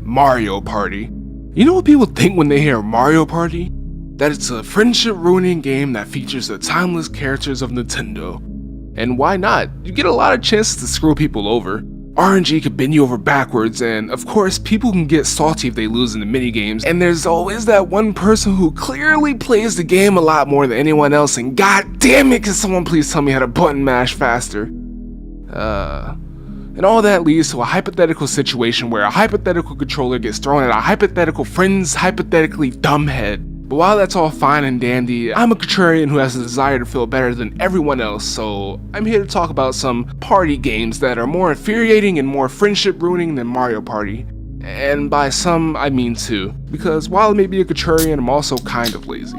Mario Party. You know what people think when they hear Mario Party? That it's a friendship-ruining game that features the timeless characters of Nintendo. And why not? You get a lot of chances to screw people over. RNG can bend you over backwards, and of course people can get salty if they lose in the minigames, and there's always that one person who clearly plays the game a lot more than anyone else, and god damn it, can someone please tell me how to button mash faster? And all that leads to a hypothetical situation where a hypothetical controller gets thrown at a hypothetical friend's hypothetically dumb head. But while that's all fine and dandy, I'm a contrarian who has a desire to feel better than everyone else, so I'm here to talk about some party games that are more infuriating and more friendship ruining than Mario Party. And by some, I mean two, because while I may be a contrarian, I'm also kind of lazy.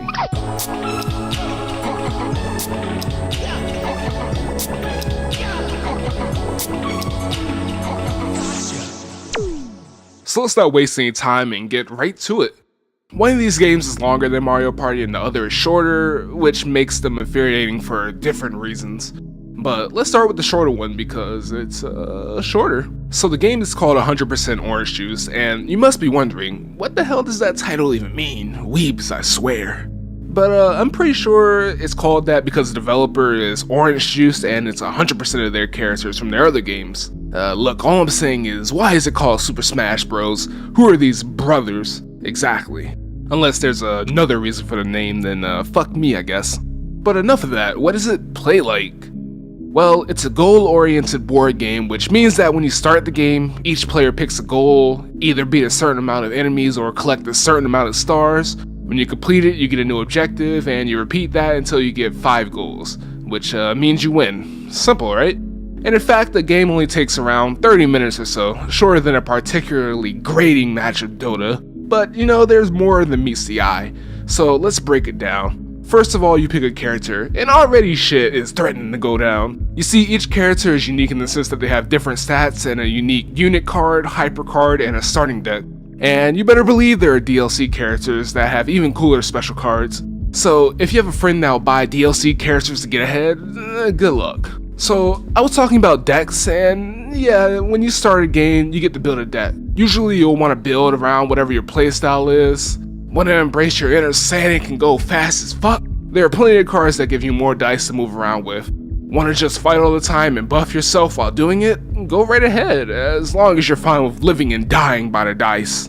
So let's not waste any time and get right to it. One of these games is longer than Mario Party and the other is shorter, which makes them infuriating for different reasons. But let's start with the shorter one because it's shorter. So the game is called 100% Orange Juice, and you must be wondering, what the hell does that title even mean? Weebs, I swear. But I'm pretty sure it's called that because the developer is Orange Juice and it's 100% of their characters from their other games. Look, all I'm saying is, why is it called Super Smash Bros? Who are these brothers? Exactly. Unless there's another reason for the name, then fuck me, I guess. But enough of that, what does it play like? Well, it's a goal-oriented board game, which means that when you start the game, each player picks a goal, either beat a certain amount of enemies or collect a certain amount of stars. When you complete it, you get a new objective, and you repeat that until you get 5 goals, which means you win. Simple, right? And in fact, the game only takes around 30 minutes or so, shorter than a particularly grating match of Dota. But, you know, there's more than meets the eye, so let's break it down. First of all, you pick a character, and already shit is threatening to go down. You see, each character is unique in the sense that they have different stats and a unique unit card, hyper card, and a starting deck. And you better believe there are DLC characters that have even cooler special cards. So, if you have a friend that'll buy DLC characters to get ahead, good luck. So, I was talking about decks, and yeah, when you start a game, you get to build a deck. Usually you'll want to build around whatever your playstyle is. Want to embrace your inner Saiyan and go fast as fuck? There are plenty of cards that give you more dice to move around with. Want to just fight all the time and buff yourself while doing it? Go right ahead, as long as you're fine with living and dying by the dice.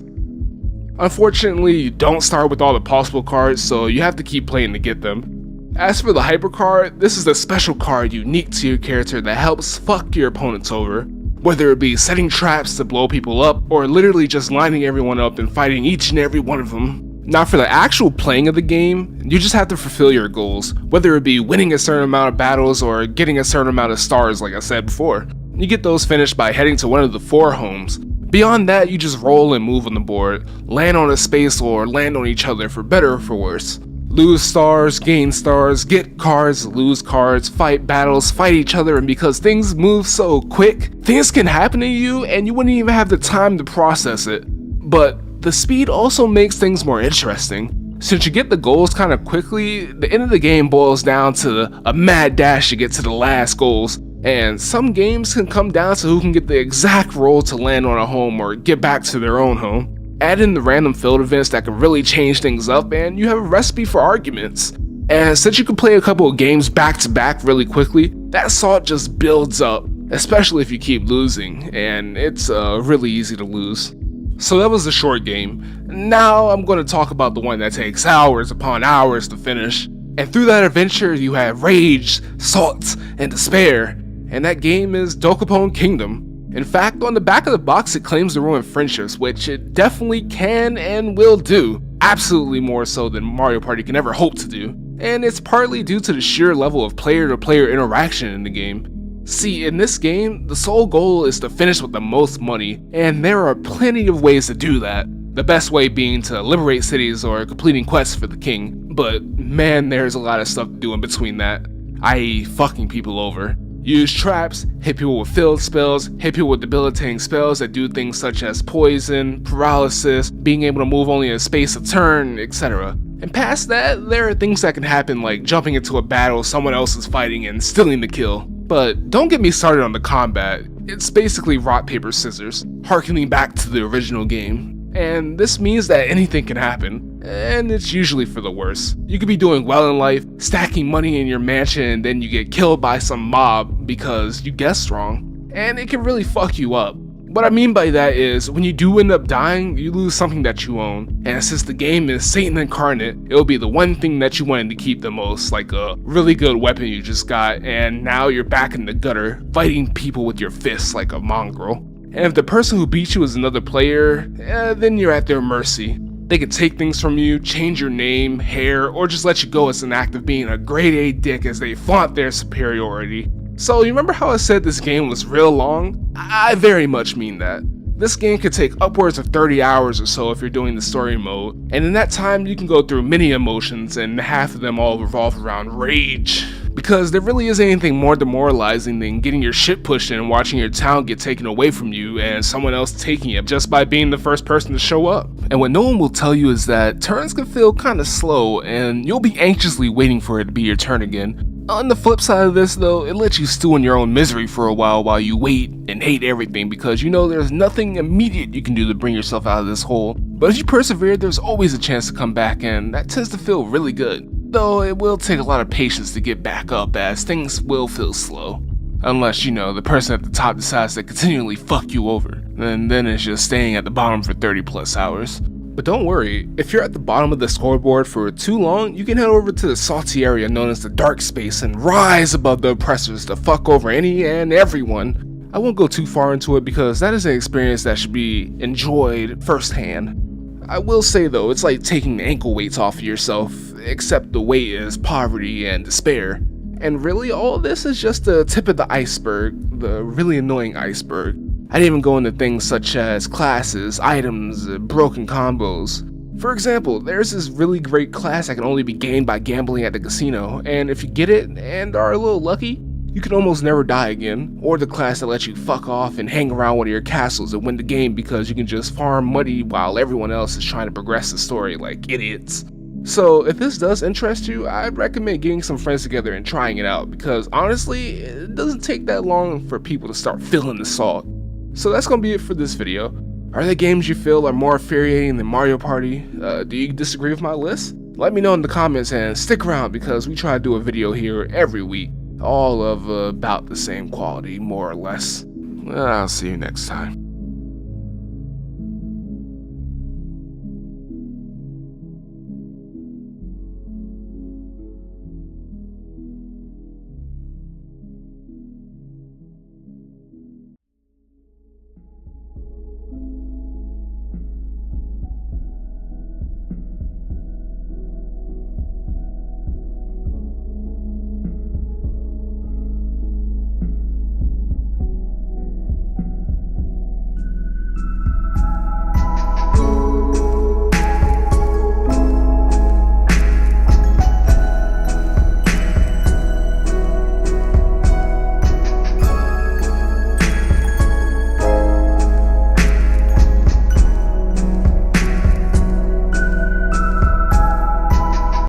Unfortunately, you don't start with all the possible cards, so you have to keep playing to get them. As for the hyper card, this is a special card unique to your character that helps fuck your opponents over. Whether it be setting traps to blow people up, or literally just lining everyone up and fighting each and every one of them. Now for the actual playing of the game, you just have to fulfill your goals, whether it be winning a certain amount of battles or getting a certain amount of stars like I said before. You get those finished by heading to one of the 4 homes. Beyond that, you just roll and move on the board, land on a space or land on each other for better or for worse. Lose stars, gain stars, get cards, lose cards, fight battles, fight each other, and because things move so quick, things can happen to you and you wouldn't even have the time to process it. But the speed also makes things more interesting. Since you get the goals kind of quickly, the end of the game boils down to a mad dash to get to the last goals, and some games can come down to who can get the exact roll to land on a home or get back to their own home. Add in the random field events that can really change things up, and you have a recipe for arguments. And since you can play a couple of games back to back really quickly, that salt just builds up, especially if you keep losing, and it's really easy to lose. So that was the short game. Now I'm going to talk about the one that takes hours upon hours to finish. And through that adventure, you have rage, salt, and despair. And that game is Dokapon Kingdom. In fact, on the back of the box, it claims to ruin friendships, which it definitely can and will do. Absolutely more so than Mario Party can ever hope to do. And it's partly due to the sheer level of player-to-player interaction in the game. See, in this game, the sole goal is to finish with the most money, and there are plenty of ways to do that. The best way being to liberate cities or completing quests for the king, but man, there's a lot of stuff to do in between that, i.e. fucking people over. Use traps, hit people with field spells, hit people with debilitating spells that do things such as poison, paralysis, being able to move only a space a turn, etc. And past that, there are things that can happen like jumping into a battle someone else is fighting and stealing the kill. But don't get me started on the combat. It's basically rock, paper, scissors, harkening back to the original game. And this means that anything can happen, and it's usually for the worse. You could be doing well in life, stacking money in your mansion, and then you get killed by some mob because you guessed wrong, and it can really fuck you up. What I mean by that is, when you do end up dying, you lose something that you own, and since the game is Satan incarnate, it'll be the one thing that you wanted to keep the most, like a really good weapon you just got, and now you're back in the gutter, fighting people with your fists like a mongrel. And if the person who beat you is another player, then you're at their mercy. They can take things from you, change your name, hair, or just let you go as an act of being a grade A dick as they flaunt their superiority. So you remember how I said this game was real long? I very much mean that. This game could take upwards of 30 hours or so if you're doing the story mode, and in that time you can go through many emotions, and half of them all revolve around rage. Because there really isn't anything more demoralizing than getting your shit pushed in and watching your town get taken away from you and someone else taking it just by being the first person to show up. And what no one will tell you is that turns can feel kinda slow and you'll be anxiously waiting for it to be your turn again. On the flip side of this though, it lets you stew in your own misery for a while you wait and hate everything because you know there's nothing immediate you can do to bring yourself out of this hole. But if you persevere, there's always a chance to come back, and that tends to feel really good. Though it will take a lot of patience to get back up, as things will feel slow. Unless, you know, the person at the top decides to continually fuck you over, and then it's just staying at the bottom for 30 plus hours. But don't worry, if you're at the bottom of the scoreboard for too long, you can head over to the salty area known as the dark space and rise above the oppressors to fuck over any and everyone. I won't go too far into it because that is an experience that should be enjoyed firsthand. I will say though, it's like taking the ankle weights off of yourself, except the weight is poverty and despair. And really, all this is just the tip of the iceberg, the really annoying iceberg. I didn't even go into things such as classes, items, broken combos. For example, there's this really great class that can only be gained by gambling at the casino, and if you get it and are a little lucky, you can almost never die again. Or the class that lets you fuck off and hang around one of your castles and win the game because you can just farm money while everyone else is trying to progress the story like idiots. So if this does interest you, I'd recommend getting some friends together and trying it out because honestly, it doesn't take that long for people to start feeling the salt. So that's gonna be it for this video. Are there games you feel are more infuriating than Mario Party? Do you disagree with my list? Let me know in the comments and stick around because we try to do a video here every week, all of about the same quality, more or less. I'll see you next time.